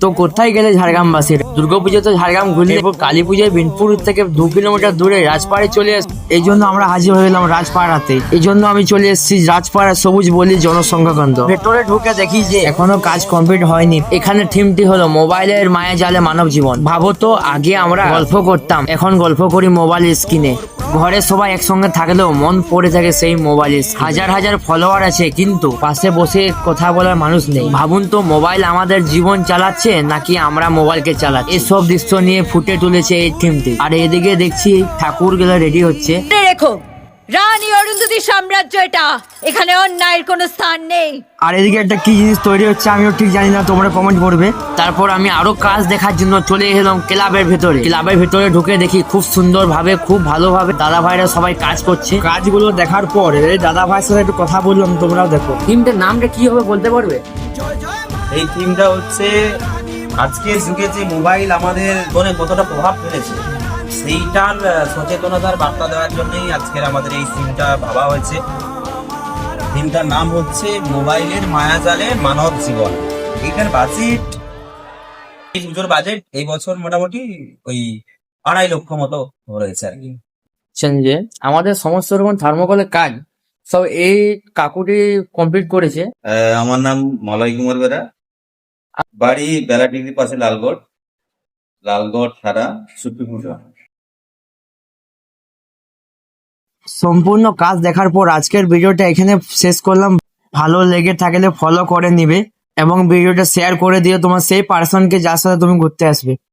তো কোথায় গেলে ঝাড়গ্রামবাসীর? দুর্গাপুজো তো ঝাড়গ্রাম ঘুরলে, কালী পুজোয় বিনপুর থেকে 2 কিলোমিটার দূরে রাজপাড়ে চলে আসে। এই জন্য আমরা হাজির হয়ে গেলাম রাজপাড়াতে। এই জন্য আমি চলে এসেছি রাজপাড়া সবুজ বলি জনসংখ্যা কেন্দ্র। ভেতরে ঢুকে দেখি যে এখনো কাজ কমপ্লিট হয়নি। এখানে থিমটি হলো মোবাইলের মায়া জালে মানব জীবন। ভাবো তো, আগে আমরা গল্প করতাম, এখন গল্প করি মোবাইল স্ক্রিনে। ঘরে সবাই একসঙ্গে থাকলেও মন পড়ে থাকে সেই মোবাইলে। হাজার হাজার ফলোয়ার আছে কিন্তু পাশে বসে কথা বলার মানুষ নেই। ভাবুন তো, মোবাইল আমাদের জীবন চালাচ্ছে নাকি আমরা মোবাইলকে চালাচ্ছি? এসব দৃশ্য নিয়ে ফুটে তুলেছে এই থিমটি। আর এদিকে দেখছি ঠাকুর গুলো রেডি হচ্ছে। রেখো, রানী অরুন্ধতী সাম্রাজ্য এটা, এখানে অন্যায়ের কোনো স্থান নেই। আর এদিকে একটা কি জিনিস তৈরি হচ্ছে আমিও ঠিক জানি না, তোমরা কমেন্ট করবে। তারপর আমি আরো কাজ দেখার জন্য চলে এলাম ক্লাবের ভেতরে। ক্লাবের ভেতরে ঢুকে দেখি খুব সুন্দর ভাবে, খুব ভালোভাবে দাদা ভাইরা সবাই কাজ করছে। কাজগুলো দেখার পর দাদা ভাইয়ের সাথে একটু কথা বললাম, তোমরাও দেখো। টিমটার নামটা কি হবে বলতে পারবে? এই থিমটা হচ্ছে আজকের যুগে যে মোবাইল আমাদের জীবনে কতটা প্রভাব ফেলেছে সেইটার সচেতনতার বার্তা দেওয়ার জন্যই আজকের আমাদের এই থিমটা ভাবা হয়েছে। থিমটার নাম হচ্ছে মোবাইলের মায়াজালে মানব জীবন। এইটার বাজেট, এই পুজোর বাজেট এই বছর মোটামুটি ওই 2.5 লক্ষ মতো রয়েছে আর কি। যে আমাদের সমস্ত রকম থার্মোকলের কাজ সব এই কাকুটি কমপ্লিট করেছে। আমার নাম মলয় কুমার বেরা, বাড়ি বেলাডিগির পাশে লালগড় ছাড়া সুপ্রিমপুজো। সম্পূর্ণ কাজ দেখার পর আজকের ভিডিওটা এখানে শেষ করলাম। ভালো লেগে থাকলে ফলো করে নিবে এবং ভিডিওটা শেয়ার করে দিও তোমার সেই পার্সনকে যার সাথে তুমি ঘুরতে আসবে।